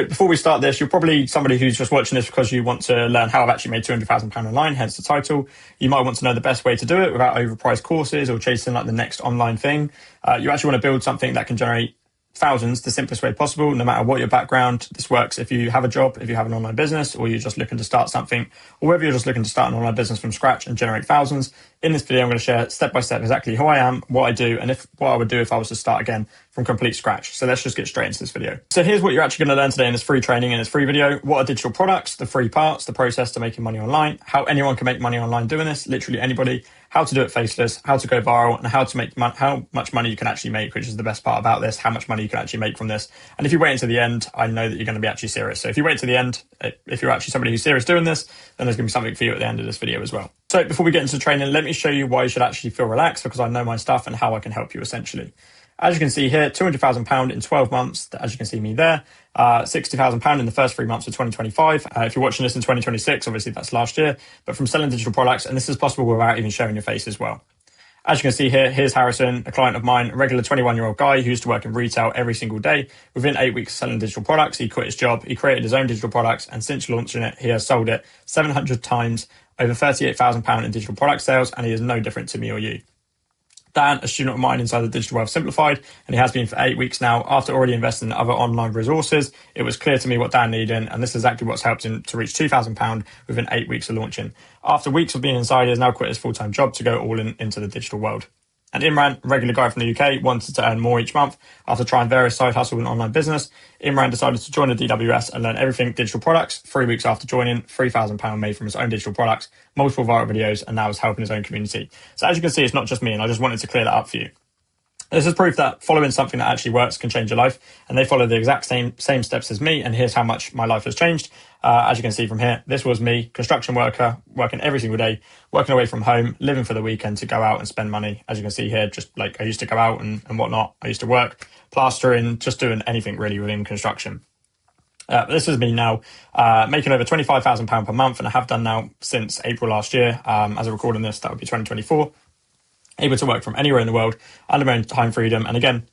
Before we start this, you're probably somebody who's just watching this because you want to learn how I've actually made £200,000 online, hence the title. You might want to know the best way to do it without overpriced courses or chasing like the next online thing. You actually want to build something that can generate thousands the simplest way possible, no matter what your background. This works if you have a job, if you have an online business, or you're just looking to start something, or whether you're just looking to start an online business from scratch and generate thousands. In this video, I'm going to share step by step exactly who I am, what I do, and what I would do if I was to start again from complete scratch. So let's just get straight into this video. So here's what you're actually going to learn today in this free training, in this free video. What are digital products, the free parts, the process to making money online, how anyone can make money online doing this, literally anybody, how to do it faceless, how to go viral, and how to make how much money you can actually make, which is the best part about this, how much money you can actually make from this. And if you wait until the end, I know that you're going to be actually serious. So if you wait to the end, if you're actually somebody who's serious doing this, then there's going to be something for you at the end of this video as well. So before we get into training, let me show you why you should actually feel relaxed, because I know my stuff and how I can help you essentially. As you can see here, £200,000 in 12 months, as you can see me there, £60,000 in the first 3 months of 2025. If you're watching this in 2026, obviously that's last year, but from selling digital products, and this is possible without even showing your face as well. As you can see here, here's Harrison, a client of mine, a regular 21-year-old guy who used to work in retail every single day. Within 8 weeks of selling digital products, he quit his job, he created his own digital products, and since launching it, he has sold it 700 times, over £38,000 in digital product sales, and he is no different to me or you. Dan, a student of mine inside the Digital World Simplified, and he has been for 8 weeks now. After already investing in other online resources, it was clear to me what Dan needed, and this is exactly what's helped him to reach £2,000 within 8 weeks of launching. After weeks of being inside, he has now quit his full-time job to go all in into the digital world. And Imran, a regular guy from the UK, wanted to earn more each month. After trying various side hustles and online business, Imran decided to join the DWS and learn everything digital products. 3 weeks after joining, £3,000 made from his own digital products, multiple viral videos, and now is helping his own community. So as you can see, it's not just me, and I just wanted to clear that up for you. This is proof that following something that actually works can change your life, and they follow the exact same steps as me, and here's how much my life has changed. As you can see from here, this was me, construction worker, working every single day, working away from home, living for the weekend to go out and spend money. As you can see here, just like I used to go out and whatnot. I used to work, plastering, just doing anything really within construction. This is me now, making over £25,000 per month, and I have done now since April last year. As I'm recording this, that would be 2024. Able to work from anywhere in the world under my own time freedom. And again,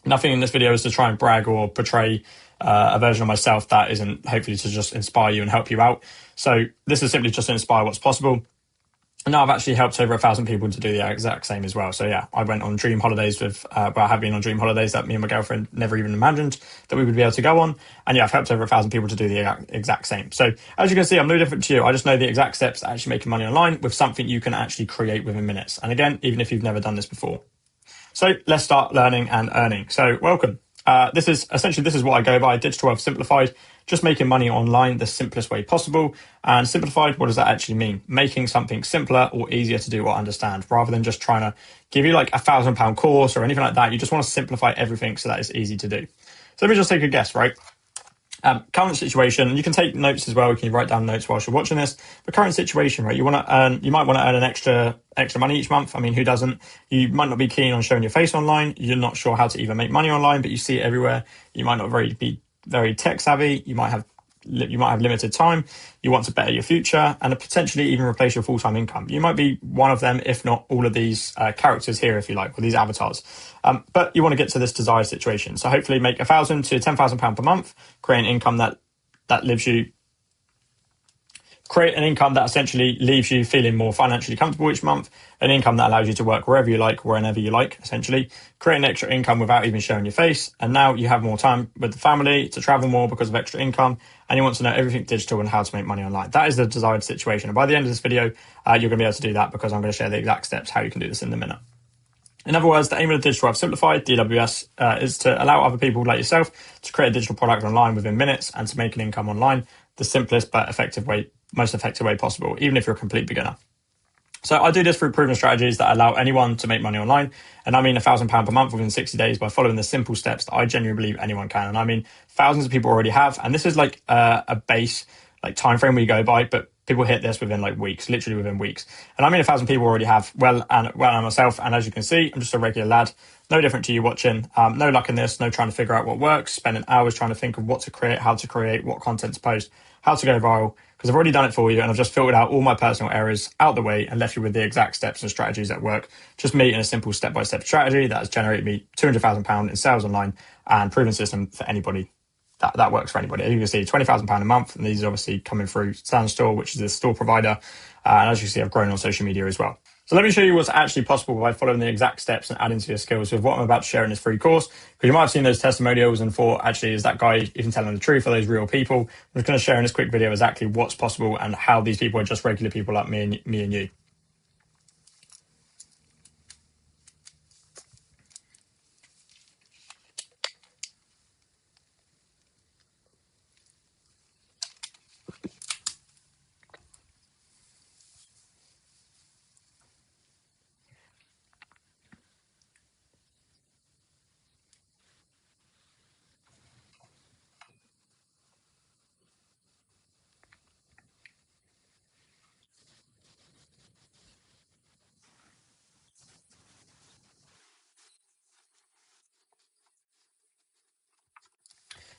nothing in this video is to try and brag or portray a version of myself that isn't hopefully to just inspire you and help you out. So this is simply just to inspire what's possible. And now I've actually helped over 1,000 people to do the exact same as well. So yeah, I went on dream holidays with, I have been on dream holidays that me and my girlfriend never even imagined that we would be able to go on. And yeah, I've helped over 1,000 people to do the exact same. So as you can see, I'm no different to you. I just know the exact steps to actually making money online with something you can actually create within minutes. And again, even if you've never done this before. So let's start learning and earning. So welcome. This is what I go by, Digital Wealth Simplified, just making money online the simplest way possible. And simplified, what does that actually mean? Making something simpler or easier to do or understand, rather than just trying to give you like £1,000 course or anything like that. You just want to simplify everything so that it's easy to do. So let me just take a guess, right? Current situation, you can take notes as well. You can write down notes whilst you're watching this. The current situation, right? You might want to earn an extra money each month. I mean, who doesn't? You might not be keen on showing your face online. You're not sure how to even make money online, but you see it everywhere. You might not be very tech savvy. You might have limited time. You want to better your future and potentially even replace your full-time income. You might be one of them, if not all of these characters here, if you like, or these avatars. But you want to get to this desired situation. So hopefully make £1,000 to £10,000 per month, create an income create an income that essentially leaves you feeling more financially comfortable each month, an income that allows you to work wherever you like, whenever you like, essentially. Create an extra income without even showing your face. And now you have more time with the family to travel more because of extra income. And you want to know everything digital and how to make money online. That is the desired situation. And by the end of this video, you're going to be able to do that because I'm going to share the exact steps how you can do this in a minute. In other words, the aim of the Digital Wealth Simplified, DWS, is to allow other people like yourself to create a digital product online within minutes and to make an income online the simplest but most effective way possible, even if you're a complete beginner. So I do this through proven strategies that allow anyone to make money online. And I mean £1,000 per month within 60 days by following the simple steps that I genuinely believe anyone can. And I mean, thousands of people already have. And this is like a base time frame we go by, but people hit this within like weeks, literally within weeks. And I mean, 1,000 people already have, and myself. And as you can see, I'm just a regular lad, no different to you watching. No luck in this, no trying to figure out what works, spending hours trying to think of what to create, how to create, what content to post, how to go viral, because I've already done it for you and I've just filtered out all my personal errors out the way and left you with the exact steps and strategies that work. Just me in a simple step-by-step strategy that has generated me £200,000 in sales online and proven system for anybody. that works for anybody. As you can see, £20,000 a month, and these are obviously coming through Store, which is the store provider. And as you can see, I've grown on social media as well. So let me show you what's actually possible by following the exact steps and adding to your skills with what I'm about to share in this free course. Because you might have seen those testimonials and thought, actually, is that guy even telling the truth? Are those real people? I'm just going to share in this quick video exactly what's possible and how these people are just regular people like me and you.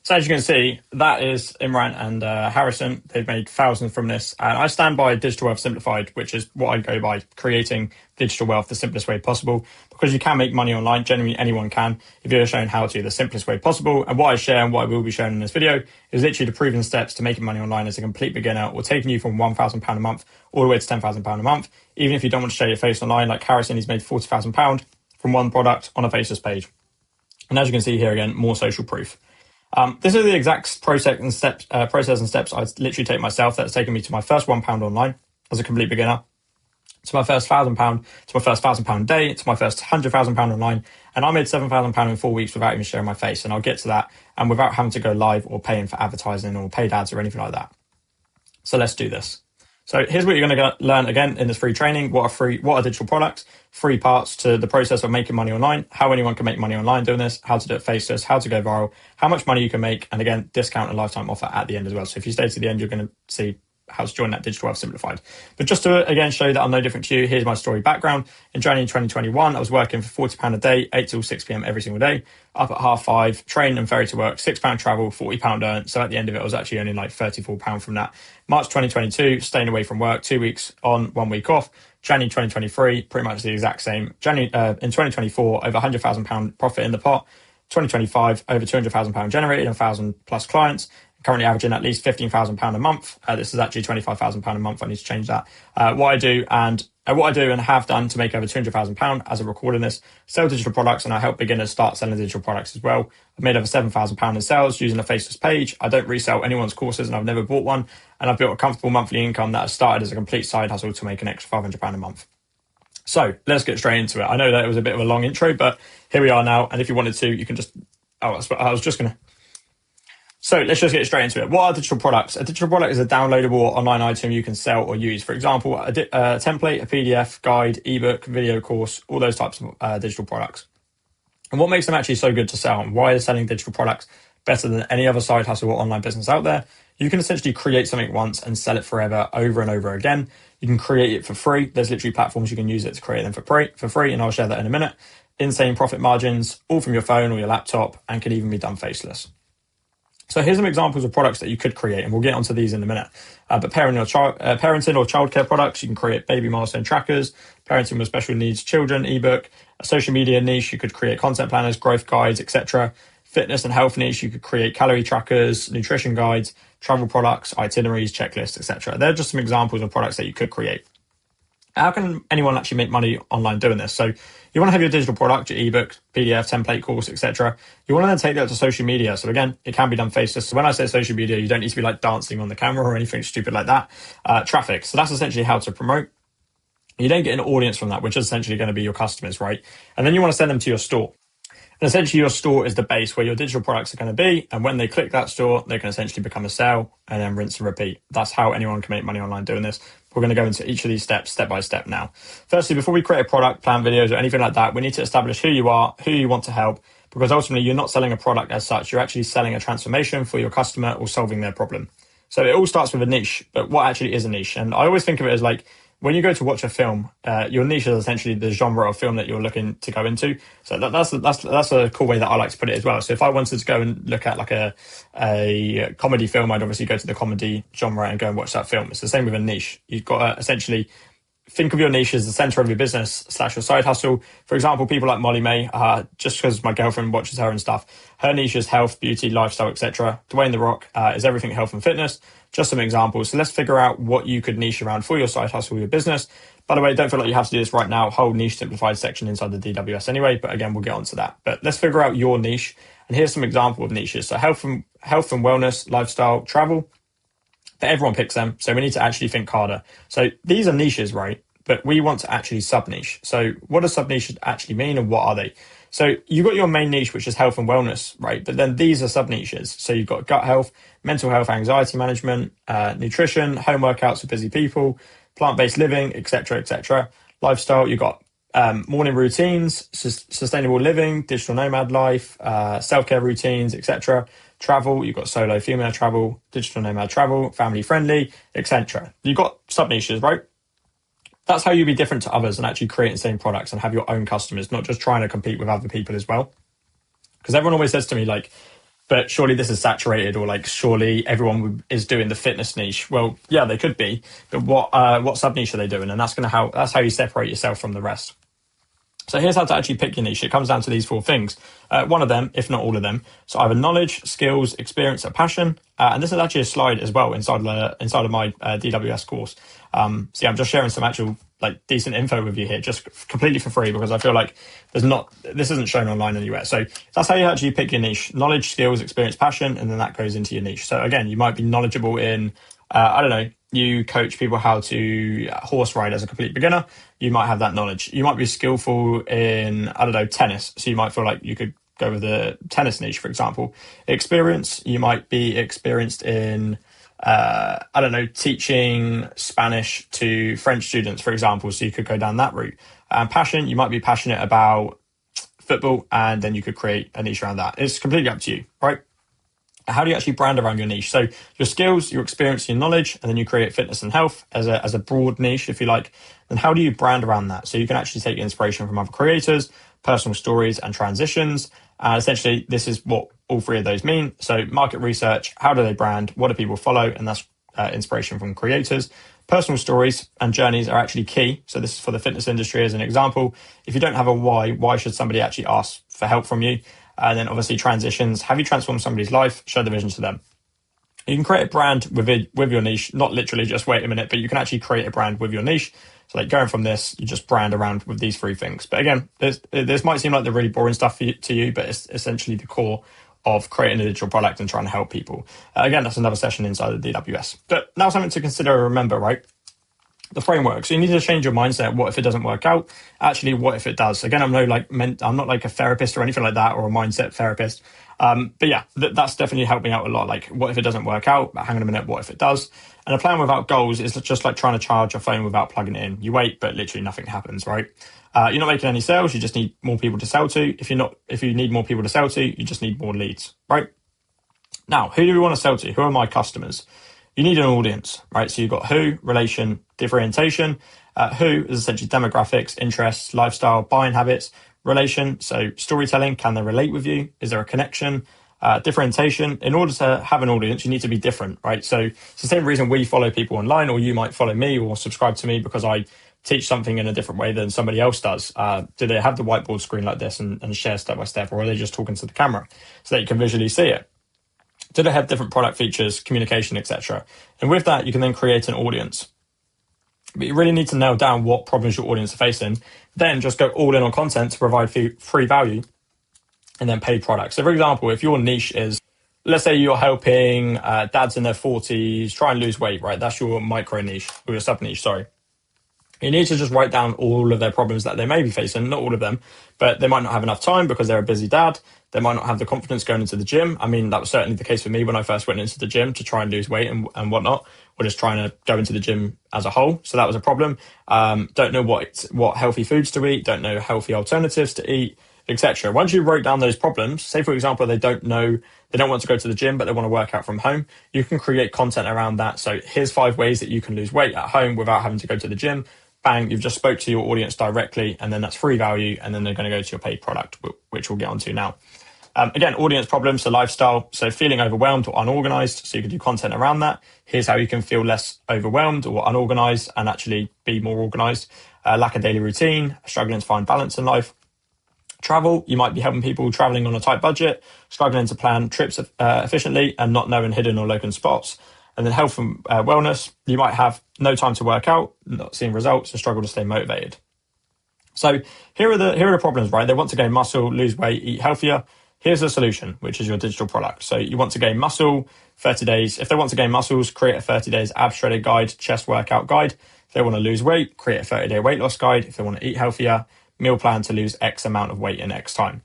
So as you can see, that is Imran and Harrison. They've made thousands from this. And I stand by Digital Wealth Simplified, which is what I go by, creating digital wealth the simplest way possible. Because you can make money online, generally anyone can, if you're shown how to, the simplest way possible. And what I share and what I will be sharing in this video is literally the proven steps to making money online as a complete beginner, or taking you from £1,000 a month all the way to £10,000 a month. Even if you don't want to show your face online, like Harrison, he's made £40,000 from one product on a faceless page. And as you can see here again, more social proof. This is the exact process and steps I literally take myself. That's taken me to my first £1 online as a complete beginner, to my first £1,000, to my first £1,000 a day, to my first £100,000 online. And I made £7,000 in 4 weeks without even showing my face. And I'll get to that, and without having to go live or paying for advertising or paid ads or anything like that. So let's do this. So here's what you're going to learn again in this free training. What are digital products? 3 parts to the process of making money online, how anyone can make money online doing this, how to do it faceless, how to go viral, how much money you can make, and again, discount and lifetime offer at the end as well. So if you stay to the end, you're going to see how to join that Digital Wealth Simplified. But just to again show you that I'm no different to you, here's my story background. In January 2021, I was working for £40 a day, 8 till 6 p.m. every single day, up at 5:30, train and ferry to work, £6 travel, £40 earned. So at the end of it, I was actually earning like £34 from that. March 2022, staying away from work, 2 weeks on, 1 week off. January 2023, pretty much the exact same. In 2024, over £100,000 profit in the pot. 2025, over £200,000 generated and 1,000 plus clients. Currently averaging at least £15,000 a month. This is actually £25,000 a month. I need to change that. What I do and have done to make over £200,000 as I'm recording this, sell digital products, and I help beginners start selling digital products as well. I've made over £7,000 in sales using a faceless page. I don't resell anyone's courses, and I've never bought one. And I've built a comfortable monthly income that has started as a complete side hustle to make an extra £500 a month. So let's get straight into it. I know that it was a bit of a long intro, but here we are now. And if you wanted to, you can just, So let's just get straight into it. What are digital products? A digital product is a downloadable online item you can sell or use. For example, a template, a PDF, guide, ebook, video course, all those types of digital products. And what makes them actually so good to sell, and why is selling digital products better than any other side hustle or online business out there? You can essentially create something once and sell it forever, over and over again. You can create it for free. There's literally platforms you can use it to create them for free, and I'll share that in a minute. Insane profit margins, all from your phone or your laptop, and can even be done faceless. So here's some examples of products that you could create, and we'll get onto these in a minute. But parenting or childcare products, you can create baby milestone trackers, parenting with special needs children, ebook, a social media niche, you could create content planners, growth guides, etc. Fitness and health niche, you could create calorie trackers, nutrition guides, travel products, itineraries, checklists, etc. They're just some examples of products that you could create. How can anyone actually make money online doing this? So you want to have your digital product, your ebook, PDF, template, course, etc. You want to then take that to social media. So again, it can be done faceless. So when I say social media, you don't need to be like dancing on the camera or anything stupid like that. Traffic. So that's essentially how to promote. You then get an audience from that, which is essentially going to be your customers, right? And then you want to send them to your store. And essentially your store is the base where your digital products are going to be. And when they click that store, they can essentially become a sale and then rinse and repeat. That's how anyone can make money online doing this. We're going to go into each of these steps step by step now. Firstly, before we create a product, plan videos or anything like that, we need to establish who you are, who you want to help, because ultimately you're not selling a product as such. You're actually selling a transformation for your customer or solving their problem. So it all starts with a niche, but what actually is a niche? And I always think of it as like, when you go to watch a film, your niche is essentially the genre of film that you're looking to go into. So that's a cool way that I like to put it as well. So if I wanted to go and look at like a comedy film, I'd obviously go to the comedy genre and go and watch that film. It's the same with a niche. You've got to essentially think of your niche as the center of your business / your side hustle. For example, people like Molly May, just because my girlfriend watches her and stuff, her niche is health, beauty, lifestyle, etc. Dwayne The Rock is everything health and fitness. Just some examples. So let's figure out what you could niche around for your side hustle, your business. By the way, don't feel like you have to do this right now. Whole niche simplified section inside the DWS anyway, but again, we'll get onto that. But let's figure out your niche. And here's some example of niches. So health and wellness, lifestyle, travel. But everyone picks them, so we need to actually think harder. So these are niches, right? But we want to actually sub-niche. So what does sub-niche actually mean and what are they? So you've got your main niche, which is health and wellness, right? But then these are sub-niches. So you've got gut health, mental health, anxiety management, nutrition, home workouts for busy people, plant-based living, etc., etc. Lifestyle, you've got morning routines, sustainable living, digital nomad life, self-care routines, etc. Travel, you've got solo female travel, digital nomad travel, family friendly, etc. You've got sub niches, right? That's how you be different to others and actually create the same products and have your own customers, not just trying to compete with other people as well. Because everyone always says to me, like, but surely this is saturated, or like, surely everyone is doing the fitness niche. Well, yeah, they could be, but what sub niche are they doing? And that's how you separate yourself from the rest. So here's how to actually pick your niche. It comes down to these 4 things. One of them, if not all of them. So either knowledge, skills, experience, or passion. And this is actually a slide as well inside of my DWS course. So yeah, I'm just sharing some actual like decent info with you here, just completely for free, because I feel like this isn't shown online anywhere. So that's how you actually pick your niche: knowledge, skills, experience, passion, and then that goes into your niche. So again, you might be knowledgeable in, I don't know, you coach people how to horse ride as a complete beginner. You might have that knowledge. You might be skillful in, I don't know, tennis. So you might feel like you could go with the tennis niche, for example. Experience, you might be experienced in, I don't know, teaching Spanish to French students, for example. So you could go down that route. And passion, you might be passionate about football, and then you could create a niche around that. It's completely up to you, right? How do you actually brand around your niche? So your skills, your experience, your knowledge, and then you create fitness and health as a broad niche, if you like. Then how do you brand around that? So you can actually take inspiration from other creators, personal stories, and transitions. And essentially, this is what all 3 of those mean. So market research, how do they brand? What do people follow? And that's inspiration from creators. Personal stories and journeys are actually key. So this is for the fitness industry as an example. If you don't have a why should somebody actually ask for help from you? And then obviously transitions. Have you transformed somebody's life? Show the vision to them. You can create a brand with your niche, not literally just wait a minute, but you can actually create a brand with your niche. So like going from this, you just brand around with these 3 things. But again, this might seem like the really boring stuff to you, but it's essentially the core of creating a digital product and trying to help people. Again, that's another session inside the DWS. But now something to consider and remember, right? The framework. So you need to change your mindset. What if it doesn't work out? Actually, what if it does? Again, I'm not like a therapist or anything like that, or a mindset therapist. But yeah, that's definitely helped me out a lot. Like, what if it doesn't work out? But hang on a minute, what if it does? And a plan without goals is just like trying to charge your phone without plugging it in. You wait, but literally nothing happens, right? You're not making any sales. You just need more people to sell to. If you need more people to sell to, you just need more leads, right? Now, who do we want to sell to? Who are my customers? You need an audience, right? So you've got who, relation, differentiation. Who is essentially demographics, interests, lifestyle, buying habits. Relation, so storytelling, can they relate with you? Is there a connection? Differentiation, in order to have an audience, you need to be different, right? So it's the same reason we follow people online, or you might follow me or subscribe to me because I teach something in a different way than somebody else does. Do they have the whiteboard screen like this and share step by step, or are they just talking to the camera so that you can visually see it? Do they have different product features, communication, etc.? And with that, you can then create an audience. But you really need to nail down what problems your audience are facing. Then just go all in on content to provide free value, and then paid products. So for example, if your niche is, let's say you're helping dads in their 40s try and lose weight, right? That's your micro niche, or your sub niche, sorry. You need to just write down all of their problems that they may be facing, not all of them, but they might not have enough time because they're a busy dad. They might not have the confidence going into the gym. I mean, that was certainly the case for me when I first went into the gym to try and lose weight and whatnot, or just trying to go into the gym as a whole. So that was a problem. Don't know what healthy foods to eat, don't know healthy alternatives to eat, etc. Once you wrote down those problems, say for example, they don't want to go to the gym, but they want to work out from home, you can create content around that. So here's 5 ways that you can lose weight at home without having to go to the gym. Bang, you've just spoke to your audience directly, and then that's free value, and then they're going to go to your paid product, which we'll get onto now. Again, audience problems, so lifestyle. So feeling overwhelmed or unorganized. So you could do content around that. Here's how you can feel less overwhelmed or unorganized and actually be more organized. Lack of daily routine, struggling to find balance in life. Travel, you might be helping people traveling on a tight budget, struggling to plan trips efficiently and not knowing hidden or local spots. And then health and wellness, you might have no time to work out, not seeing results and struggle to stay motivated. So here are the problems, right? They want to gain muscle, lose weight, eat healthier. Here's the solution, which is your digital product. So you want to gain muscle, 30 days. If they want to gain muscles, create a 30 days ab shredded guide, chest workout guide. If they want to lose weight, create a 30-day weight loss guide. If they want to eat healthier, meal plan to lose X amount of weight in X time.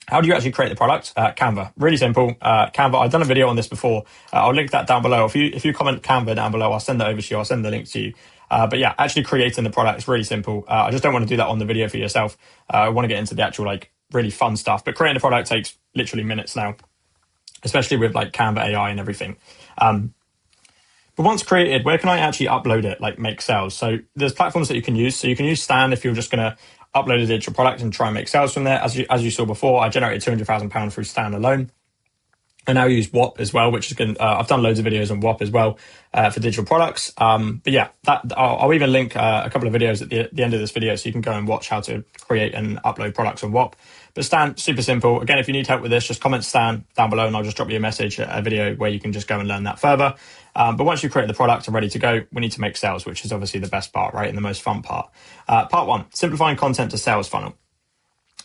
How do you actually create the product? Canva, really simple. Canva, I've done a video on this before. I'll link that down below. If you comment Canva down below, I'll send that over to you. I'll send the link to you. But yeah, actually creating the product is really simple. I just don't want to do that on the video for yourself. I want to get into the actual really fun stuff. But creating a product takes literally minutes now, especially with Canva AI and everything. But once created, where can I actually upload it, make sales? So there's platforms that you can use. So you can use Stan if you're just going to upload a digital product and try and make sales from there. As you saw before, I generated £200,000 through Stan alone. I now use WAP as well, which is good. I've done loads of videos on WAP as well for digital products. But yeah, I'll even link a couple of videos at the end of this video so you can go and watch how to create and upload products on WAP. But Stan, super simple. Again, if you need help with this, just comment Stan down below and I'll just drop you a message, a video where you can just go and learn that further. But once you create the product and ready to go, we need to make sales, which is obviously the best part, right? And the most fun part. Part one, simplifying content to sales funnel.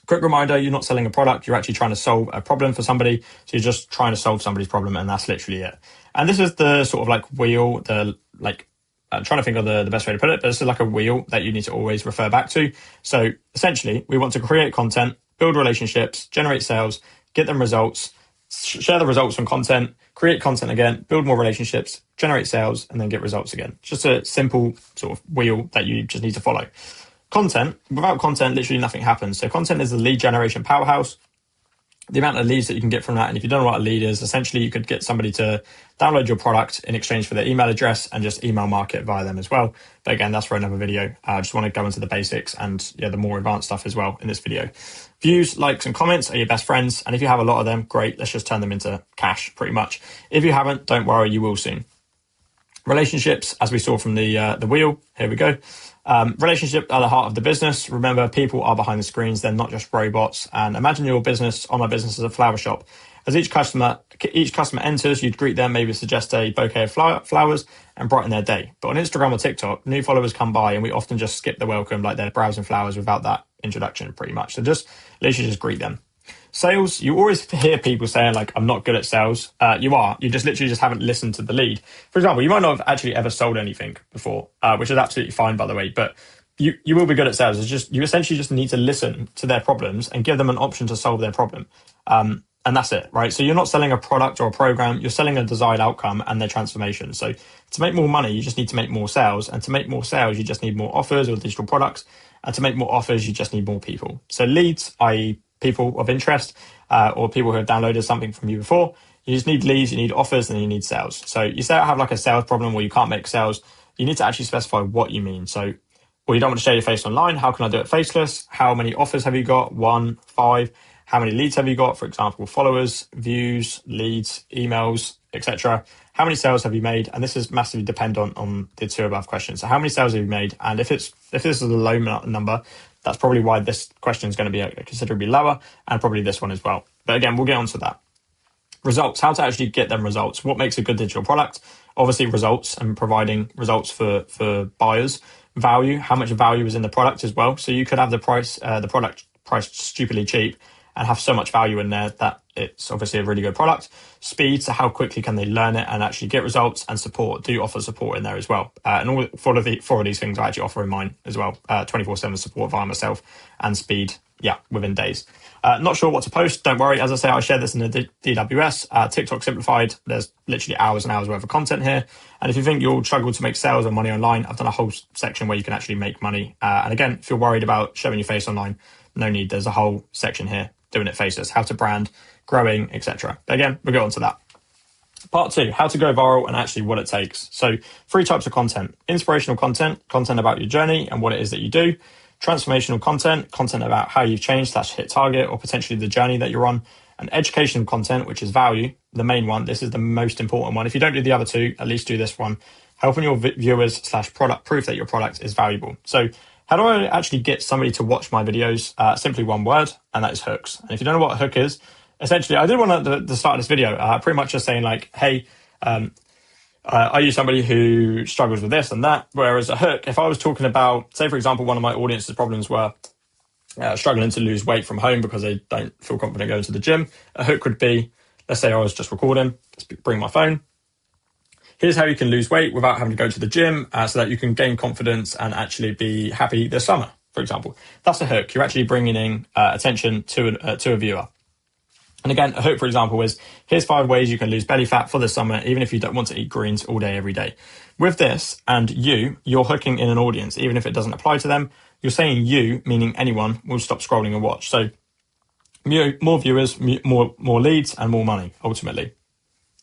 Quick reminder, you're not selling a product, you're actually trying to solve a problem for somebody. So you're just trying to solve somebody's problem and that's literally it. And this is the sort of wheel, I'm trying to think of the best way to put it, but this is like a wheel that you need to always refer back to. So essentially, we want to create content, build relationships, generate sales, get them results, share the results from content, create content again, build more relationships, generate sales, and then get results again. Just a simple sort of wheel that you just need to follow. Content, without content, literally nothing happens. So content is the lead generation powerhouse. The amount of leads that you can get from that, and if you don't know what a lead is, essentially you could get somebody to download your product in exchange for their email address and just email market via them as well. But again, that's for another video. I just want to go into the basics and the more advanced stuff as well in this video. Views, likes, and comments are your best friends. And if you have a lot of them, great. Let's just turn them into cash pretty much. If you haven't, don't worry, you will soon. Relationships, as we saw from the wheel, here we go. Relationship are the heart of the business. Remember, people are behind the screens. They're not just robots. And imagine your business, online business, as a flower shop. As each customer enters, you'd greet them, maybe suggest a bouquet of flowers and brighten their day. But on Instagram or TikTok, new followers come by and we often just skip the welcome, like they're browsing flowers without that introduction pretty much. So just literally just greet them. Sales, you always hear people saying I'm not good at sales. You are. You just literally just haven't listened to the lead. For example, you might not have actually ever sold anything before, which is absolutely fine, by the way, but you will be good at sales. It's just, you essentially just need to listen to their problems and give them an option to solve their problem. And that's it, right? So you're not selling a product or a program, you're selling a desired outcome and their transformation. So to make more money, you just need to make more sales. And to make more sales, you just need more offers or digital products. And to make more offers, you just need more people. So leads, i.e. people of interest, or people who have downloaded something from you before. You just need leads, you need offers, and you need sales. So you say I have a sales problem where you can't make sales, you need to actually specify what you mean. So, well, you don't want to share your face online. How can I do it faceless? How many offers have you got? 1, 5. How many leads have you got? For example, followers, views, leads, emails, etc. How many sales have you made? And this is massively dependent on the two above questions. So how many sales have you made? And if this is a low number, that's probably why this question is going to be considerably lower, and probably this one as well. But again, we'll get onto that. Results, how to actually get them results. What makes a good digital product? Obviously results and providing results for buyers. Value, how much value is in the product as well. So you could have the product priced stupidly cheap and have so much value in there that it's obviously a really good product. Speed, so how quickly can they learn it and actually get results, and support. Do you offer support in there as well? And all four of these things I actually offer in mine as well. 24/7 support via myself, and speed, within days. Not sure what to post, don't worry. As I say, I share this in the DWS. TikTok Simplified, there's literally hours and hours worth of content here. And if you think you'll struggle to make sales or money online, I've done a whole section where you can actually make money. And again, if you're worried about showing your face online, no need. There's a whole section here doing it faceless, how to brand, growing, etc. But again, we'll go on to that. Part 2, how to go viral and actually what it takes. So 3 types of content: inspirational content, content about your journey and what it is that you do; transformational content, content about how you've changed / hit target or potentially the journey that you're on; and educational content, which is value, the main one. This is the most important one. If you don't do the other two, at least do this one. Helping your viewers / product prove that your product is valuable. So how do I actually get somebody to watch my videos? Simply one word, and that is hooks. And if you don't know what a hook is, essentially, I did one at the start of this video, pretty much just saying like, hey, are you somebody who struggles with this and that? Whereas a hook, if I was talking about, say, for example, one of my audience's problems were struggling to lose weight from home because they don't feel confident going to the gym, a hook would be, let's say I was just recording, let's bring my phone. Here's how you can lose weight without having to go to the gym so that you can gain confidence and actually be happy this summer, for example. That's a hook. You're actually bringing in attention to a viewer. And again, a hook, for example, is here's 5 ways you can lose belly fat for the summer, even if you don't want to eat greens all day, every day. With this and you're hooking in an audience, even if it doesn't apply to them. You're saying you, meaning anyone, will stop scrolling and watch. So more viewers, more leads, and more money, ultimately.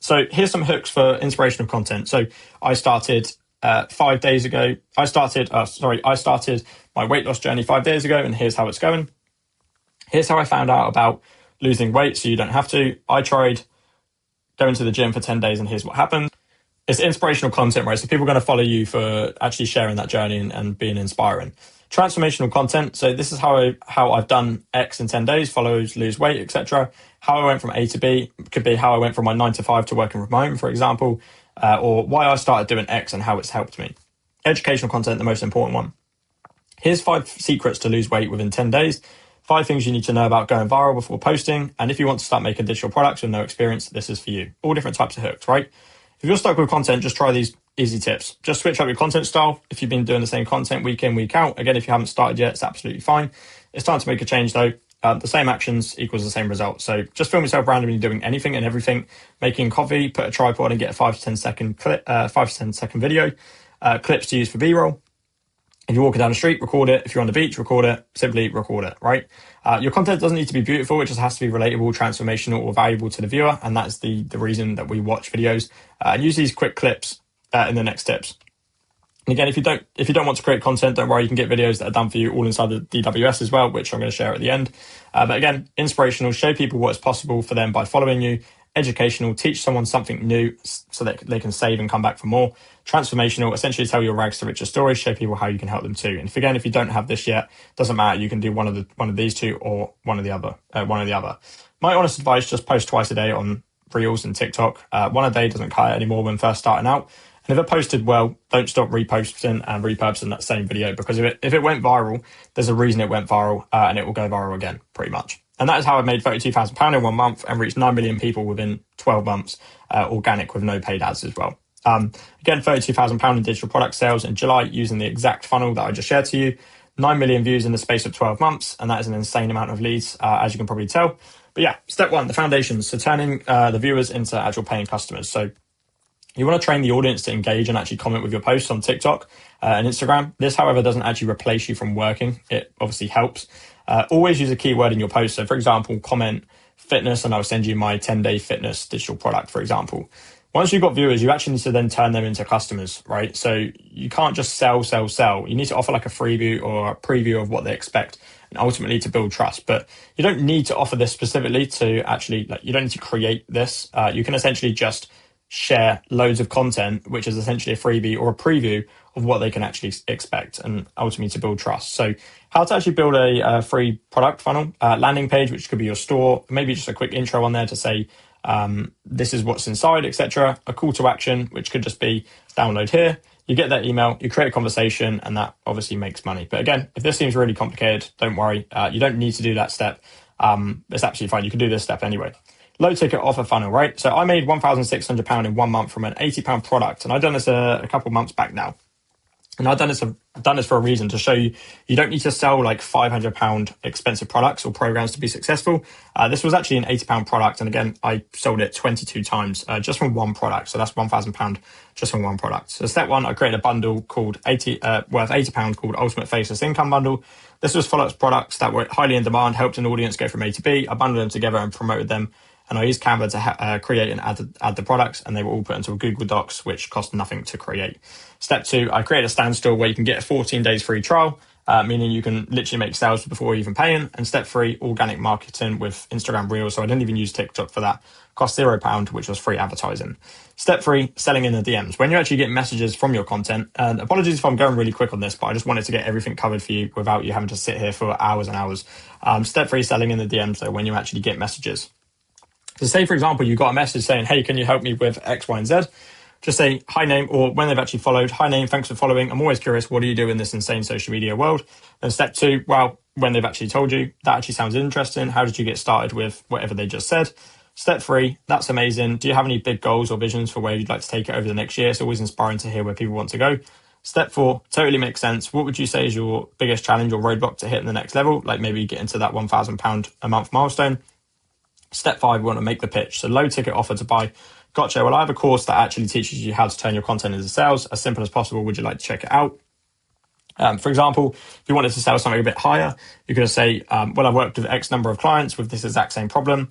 So here's some hooks for inspirational content. So I started 5 days ago. I started my weight loss journey 5 days ago, and here's how it's going. Here's how I found out about losing weight so you don't have to. I tried going to the gym for 10 days, and here's what happened. It's inspirational content, right? So people are going to follow you for actually sharing that journey and being inspiring. Transformational content. So this is how I've done X in 10 days, follows, lose weight, etc. How I went from A to B could be how I went from my 9 to 5 to working from home, for example, or why I started doing X and how it's helped me. Educational content, the most important one. Here's 5 secrets to lose weight within 10 days. 5 things you need to know about going viral before posting. And if you want to start making digital products with no experience, this is for you. All different types of hooks, right? If you're stuck with content, just try these easy tips. Just switch up your content style. If you've been doing the same content week in, week out, again, if you haven't started yet, it's absolutely fine. It's time to make a change though. The same actions equals the same result. So just film yourself randomly doing anything and everything, making coffee, put a tripod and get a 5 to 10 second clip, 5 to 10 second video, clips to use for B-roll. If you're walking down the street, record it. If you're on the beach, record it. Simply record it, right? Your content doesn't need to be beautiful. It just has to be relatable, transformational, or valuable to the viewer. And that's the reason that we watch videos. And use these quick clips in the next tips. And again, if you don't want to create content, don't worry. You can get videos that are done for you all inside the DWS as well, which I'm going to share at the end. But again, inspirational, show people what's possible for them by following you. Educational, teach someone something new so that they can save and come back for more. Transformational, essentially tell your rags to riches story, show people how you can help them too. And if you don't have this yet, doesn't matter. You can do one of these two or one of the other. My honest advice: just post twice a day on Reels and TikTok. One a day doesn't cut it anymore when first starting out. And if it posted well, don't stop reposting and repurposing that same video, because if it went viral, there's a reason it went viral, and it will go viral again, pretty much. And that is how I made £32,000 in 1 month and reached 9 million people within 12 months, organic with no paid ads as well. Again, £32,000 in digital product sales in July using the exact funnel that I just shared to you. 9 million views in the space of 12 months, and that is an insane amount of leads, as you can probably tell. But yeah, step 1, the foundations. So turning the viewers into actual paying customers. So you want to train the audience to engage and actually comment with your posts on TikTok and Instagram. This, however, doesn't actually replace you from working. It obviously helps. Always use a keyword in your post. So, for example, comment fitness, and I'll send you my 10-day fitness digital product, for example. Once you've got viewers, you actually need to then turn them into customers, right? So you can't just sell. You need to offer like a freebie or a preview of what they expect, and ultimately to build trust. But you don't need to offer this specifically to actually, you don't need to create this. You can essentially just share loads of content, which is essentially a freebie or a preview of what they can actually expect, and ultimately to build trust. So how to actually build a free product funnel, landing page, which could be your store, maybe just a quick intro on there to say, this is what's inside, etc. A call to action, which could just be download here. You get that email, you create a conversation, and that obviously makes money. But again, if this seems really complicated, don't worry. You don't need to do that step. It's absolutely fine. You can do this step anyway. Low ticket offer funnel, right? So I made £1,600 in 1 month from an £80 product, and I've done this a couple months back now. And I've done this for a reason, to show you don't need to sell like £500 expensive products or programs to be successful. This was actually an £80 product, and again, I sold it 22 times just from one product. So that's £1,000 just from one product. So step 1, I created a bundle called worth £80 called Ultimate Faceless Income Bundle. This was follow-up products that were highly in demand, helped an audience go from A to B. I bundled them together and promoted them. And I used Canva to create and add the products, and they were all put into a Google Docs, which cost nothing to create. Step 2, I created a standstill where you can get a 14 days free trial. meaning you can literally make sales before even paying. And step 3, organic marketing with Instagram Reels. So I didn't even use TikTok for that. Cost £0, which was free advertising. Step 3, selling in the DMs. When you actually get messages from your content, and apologies if I'm going really quick on this, but I just wanted to get everything covered for you without you having to sit here for hours and hours. Step 3, selling in the DMs, so when you actually get messages. So say, for example, you got a message saying, hey, can you help me with X, Y, and Z? Just say, hi name, or when they've actually followed, hi name, thanks for following. I'm always curious, what do you do in this insane social media world? Then step 2, well, when they've actually told you, that actually sounds interesting. How did you get started with whatever they just said? Step 3, that's amazing. Do you have any big goals or visions for where you'd like to take it over the next year? It's always inspiring to hear where people want to go. Step 4, totally makes sense. What would you say is your biggest challenge or roadblock to hitting the next level? Like maybe get into that £1,000 a month milestone. Step 5, we want to make the pitch. So low ticket offer to buy. Gotcha. Well, I have a course that actually teaches you how to turn your content into sales as simple as possible. Would you like to check it out? For example, if you wanted to sell something a bit higher, you could say, well, I've worked with X number of clients with this exact same problem.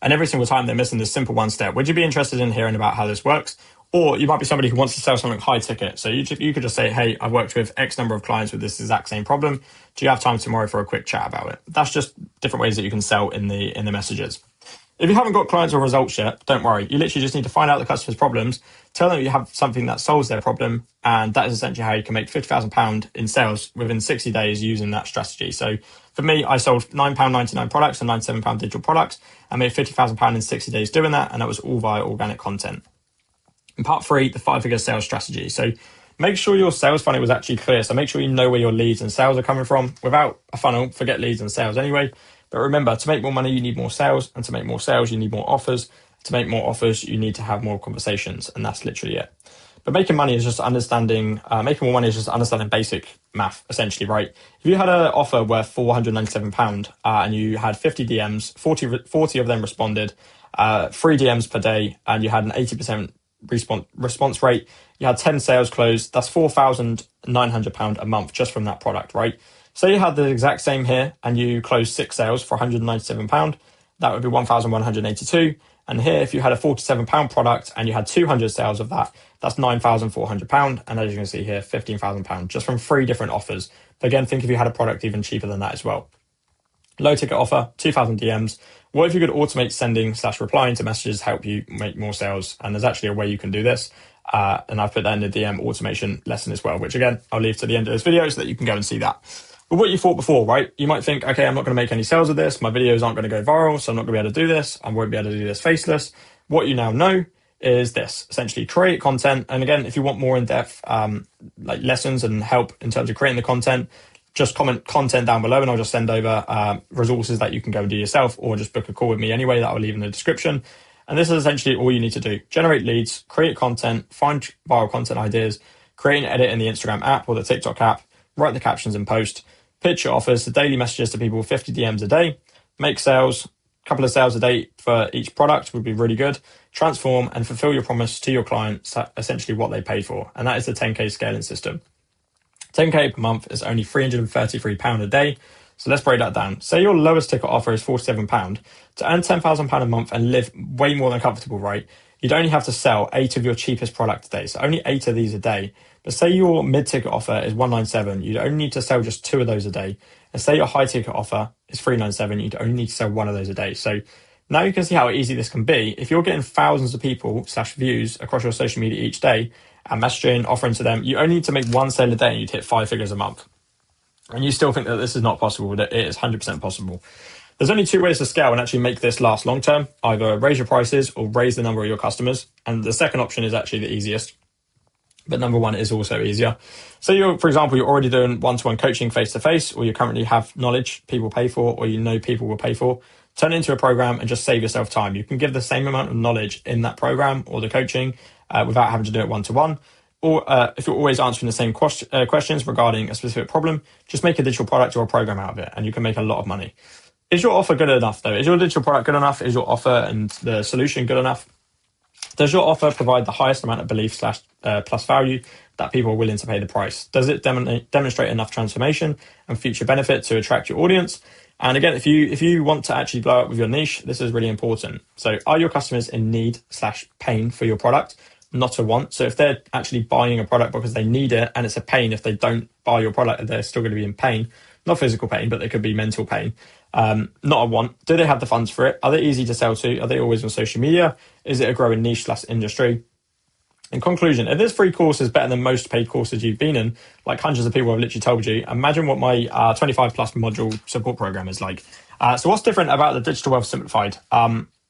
And every single time they're missing this simple one step. Would you be interested in hearing about how this works? Or you might be somebody who wants to sell something high ticket. So you could just say, hey, I've worked with X number of clients with this exact same problem. Do you have time tomorrow for a quick chat about it? That's just different ways that you can sell in the messages. If you haven't got clients or results yet, don't worry. You literally just need to find out the customer's problems, tell them you have something that solves their problem, and that is essentially how you can make £50,000 in sales within 60 days using that strategy. So for me, I sold £9.99 products and £97 digital products. I made £50,000 in 60 days doing that, and that was all via organic content. And part 3, the 5-figure sales strategy. So make sure your sales funnel was actually clear. So make sure you know where your leads and sales are coming from. Without a funnel, forget leads and sales anyway. But remember, to make more money, you need more sales. And to make more sales, you need more offers. To make more offers, you need to have more conversations. And that's literally it. But making money is just understanding, making more money is just understanding basic math, essentially, right? If you had an offer worth £497 and you had 50 DMs, 40 of them responded, 3 DMs per day, and you had an 80% response rate, you had 10 sales closed, that's £4,900 a month just from that product, right? Say you had the exact same here and you closed 6 sales for £197, that would be 1,182. And here, if you had a £47 product and you had 200 sales of that, that's £9,400. And as you can see here, £15,000 just from 3 different offers. But again, think if you had a product even cheaper than that as well. Low ticket offer, 2,000 DMs. What if you could automate sending/replying to messages, help you make more sales? And there's actually a way you can do this. And I've put that in the DM automation lesson as well, which again, I'll leave to the end of this video so that you can go and see that. But what you thought before, right? You might think, okay, I'm not going to make any sales with this. My videos aren't going to go viral, so I'm not going to be able to do this. I won't be able to do this faceless. What you now know is this, essentially create content. And again, if you want more in-depth like lessons and help in terms of creating the content, just comment content down below and I'll just send over resources that you can go and do yourself, or just book a call with me anyway that I'll leave in the description. And this is essentially all you need to do. Generate leads, create content, find viral content ideas, create and edit in the Instagram app or the TikTok app, write the captions and post, pitch your offers to daily messages to people, 50 DMs a day, make sales, a couple of sales a day for each product would be really good, transform and fulfill your promise to your clients, essentially what they paid for. And that is the 10K scaling system. 10K per month is only £333 a day. So let's break that down. Say your lowest ticket offer is £47. To earn £10,000 a month and live way more than comfortable, right? You'd only have to sell 8 of your cheapest product a day. So only 8 of these a day. But say your mid-ticket offer is £197, you'd only need to sell just 2 of those a day. And say your high-ticket offer is £397, you'd only need to sell 1 of those a day. So now you can see how easy this can be. If you're getting thousands of people/views across your social media each day and messaging, offering to them, you only need to make 1 sale a day and you'd hit 5 figures a month. And you still think that this is not possible, that it is 100% possible. There's only 2 ways to scale and actually make this last long term. Either raise your prices or raise the number of your customers. And the second option is actually the easiest. But number 1 is also easier. So for example, you're already doing one-to-one coaching face-to-face, or you currently have knowledge people pay for, or you know people will pay for. Turn it into a program and just save yourself time. You can give the same amount of knowledge in that program or the coaching without having to do it one-to-one. Or if you're always answering the same questions regarding a specific problem, just make a digital product or a program out of it, and you can make a lot of money. Is your offer good enough, though? Is your digital product good enough? Is your offer and the solution good enough? Does your offer provide the highest amount of belief/plus value that people are willing to pay the price? Does it demonstrate enough transformation and future benefit to attract your audience? And again, if you want to actually blow up with your niche, this is really important. So are your customers in need/pain for your product? not a want. So if they're actually buying a product because they need it, and it's a pain if they don't buy your product, they're still going to be in pain, not physical pain, but they could be mental pain. Not a want. Do they have the funds for it? Are they easy to sell to? Are they always on social media? Is it a growing niche / industry? In conclusion, if this free course is better than most paid courses you've been in, like hundreds of people have literally told you, imagine what my 25 plus module support program is like. So what's different about the Digital Wealth Simplified?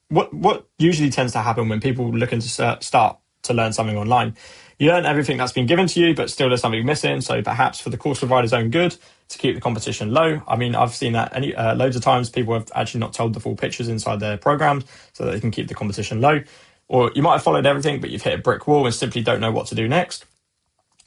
What usually tends to happen when people looking to start to learn something online? You learn everything that's been given to you, but still there's something missing. So perhaps for the course provider's own good, to keep the competition low. I mean, I've seen that loads of times. People have actually not told the full pictures inside their programs so that they can keep the competition low. Or you might have followed everything, but you've hit a brick wall and simply don't know what to do next.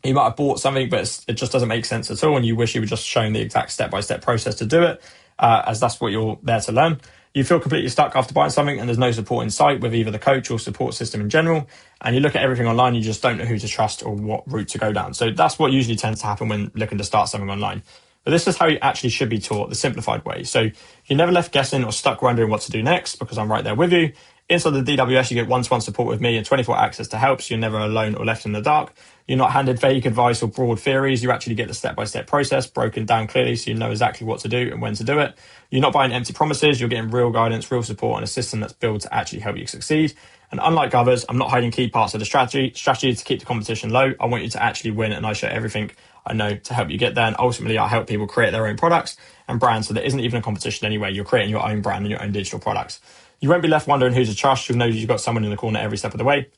You might have bought something, but it just doesn't make sense at all, and you wish you were just shown the exact step-by-step process to do it, as that's what you're there to learn. You feel completely stuck after buying something, and there's no support in sight with either the coach or support system in general, and you look at everything online, you just don't know who to trust or what route to go down. So that's what usually tends to happen when looking to start something online. But this is how you actually should be taught, the simplified way. So you're never left guessing or stuck wondering what to do next, because I'm right there with you. Inside the DWS, you get one-to-one support with me and 24 access to help, so you're never alone or left in the dark. You're not handed vague advice or broad theories. You actually get the step-by-step process broken down clearly, so you know exactly what to do and when to do it. You're not buying empty promises. You're getting real guidance, real support, and a system that's built to actually help you succeed. And unlike others, I'm not hiding key parts of the strategy to keep the competition low. I want you to actually win, and I share everything I know to help you get there. And ultimately, I help people create their own products and brands, so there isn't even a competition anyway. You're creating your own brand and your own digital products. You won't be left wondering who to trust. You'll know you've got someone in the corner every step of the way.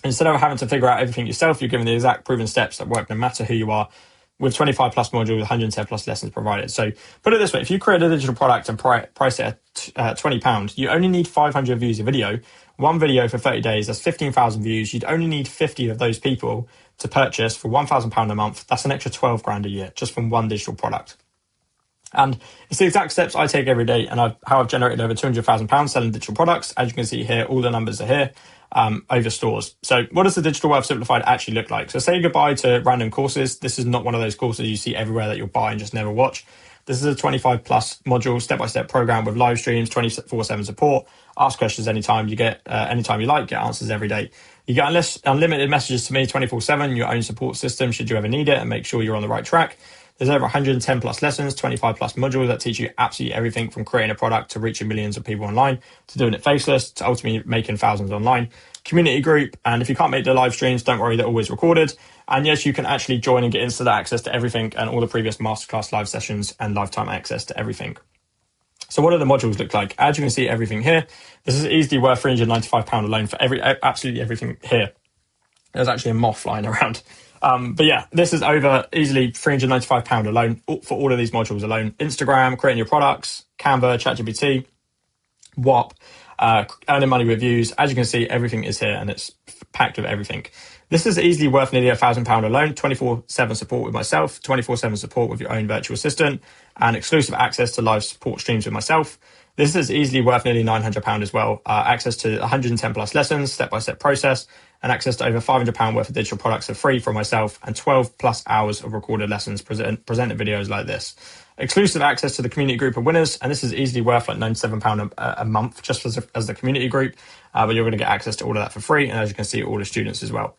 Instead of having to figure out everything yourself, you're given the exact proven steps that work no matter who you are, with 25 plus modules, 110 plus lessons provided. So put it this way, if you create a digital product and price it at £20, you only need 500 views a video. One video for 30 days, that's 15,000 views. You'd only need 50 of those people to purchase for £1,000 a month. That's an extra 12 grand a year just from one digital product. And it's the exact steps I take every day, and how I've generated over £200,000 selling digital products. As you can see here, all the numbers are here over stores. So what does the Digital Wealth Simplified actually look like? So say goodbye to random courses. This is not one of those courses you see everywhere that you'll buy and just never watch. This is a 25 plus module step-by-step program with live streams, 24/7 support, ask questions anytime you get, anytime you like, get answers every day. You get unlimited messages to me 24/7, your own support system should you ever need it, and make sure you're on the right track. There's over 110 plus lessons, 25 plus modules that teach you absolutely everything from creating a product to reaching millions of people online, to doing it faceless, to ultimately making thousands online. Community group, and if you can't make the live streams, don't worry, they're always recorded. And yes, you can actually join and get instant access to everything and all the previous masterclass live sessions and lifetime access to everything. So what do the modules look like? As you can see, everything here. This is easily worth £395 alone for absolutely everything here. There's actually a moth flying around. But yeah, this is over easily £395 alone for all of these modules alone. Instagram, creating your products, Canva, ChatGPT, WAP, earning money with views. As you can see, everything is here and it's packed with everything. This is easily worth nearly £1,000 alone, 24/7 support with myself, 24/7 support with your own virtual assistant, and exclusive access to live support streams with myself. This is easily worth nearly £900 as well. Access to 110 plus lessons, step-by-step process, and access to over £500 worth of digital products for free from myself, and 12 plus hours of recorded lessons, presented videos like this. Exclusive access to the community group of winners, and this is easily worth like £97 a month just as the community group, but you're going to get access to all of that for free, and as you can see, all the students as well.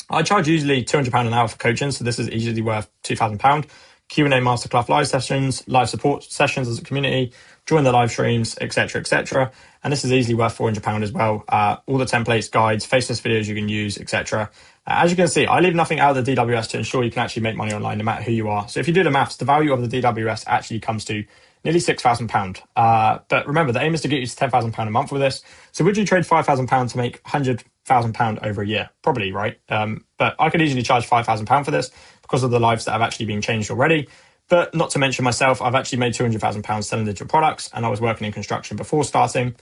I charge usually £200 an hour for coaching, so this is easily worth £2,000. Q&A masterclass live sessions, live support sessions as a community, join the live streams, etc., etc. And this is easily worth £400 as well. All the templates, guides, faceless videos you can use, etc. As you can see, I leave nothing out of the DWS to ensure you can actually make money online no matter who you are. So if you do the maths, the value of the DWS actually comes to nearly £6,000. But remember, the aim is to get you to £10,000 a month with this. So would you trade £5,000 to make £100,000 over a year? Probably, right? But I could easily charge £5,000 for this because of the lives that have actually been changed already. But not to mention myself, I've actually made £200,000 selling digital products, and I was working in construction before starting.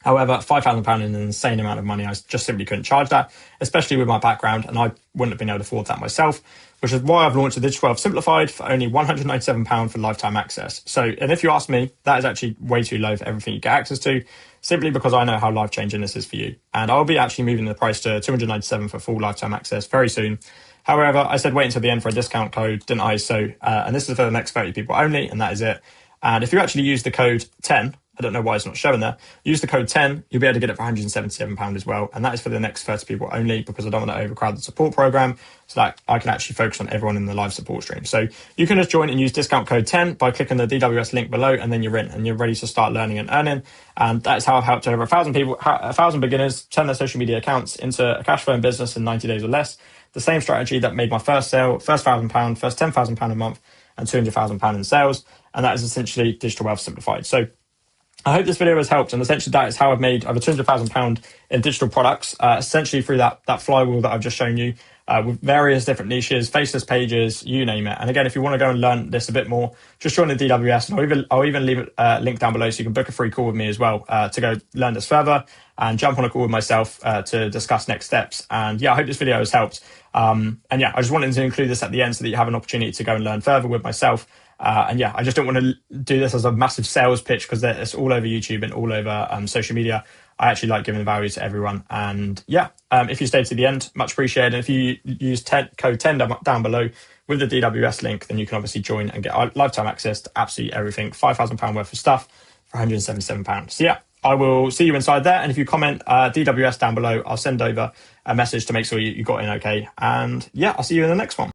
However, £5,000 is an insane amount of money. I just simply couldn't charge that, especially with my background, and I wouldn't have been able to afford that myself, which is why I've launched the Digital Wealth Simplified for only £197 for lifetime access. So, and if you ask me, that is actually way too low for everything you get access to, simply because I know how life-changing this is for you. And I'll be actually moving the price to £297 for full lifetime access very soon. However, I said wait until the end for a discount code, didn't I? So, and this is for the next 30 people only, and that is it. And if you actually use the code 10, I don't know why it's not showing there. Use the code 10, you'll be able to get it for £177 as well. And that is for the next 30 people only, because I don't want to overcrowd the support program, so that I can actually focus on everyone in the live support stream. So you can just join and use discount code 10 by clicking the DWS link below, and then you're in and you're ready to start learning and earning. And that is how I've helped over 1,000 people, 1,000 beginners turn their social media accounts into a cash flowing business in 90 days or less. The same strategy that made my first sale, first £1,000, first £10,000 a month, and £200,000 in sales. And that is essentially digital wealth simplified. So I hope this video has helped, and essentially that is how I've made over £200,000 in digital products, essentially through that flywheel that I've just shown you, with various different niches, faceless pages, you name it. And again, if you want to go and learn this a bit more, just join the DWS, and I'll even leave a link down below so you can book a free call with me as well, to go learn this further and jump on a call with myself to discuss next steps. And yeah, I hope this video has helped. And yeah, I just wanted to include this at the end so that you have an opportunity to go and learn further with myself. And yeah, I just don't want to do this as a massive sales pitch, because it's all over YouTube and all over social media. I actually like giving value to everyone. And yeah, if you stay to the end, much appreciated. And if you use code 10 down below with the DWS link, then you can obviously join and get lifetime access to absolutely everything, £5,000 worth of stuff for £177. So yeah, I will see you inside there. And if you comment DWS down below, I'll send over a message to make sure you got in okay. And yeah, I'll see you in the next one.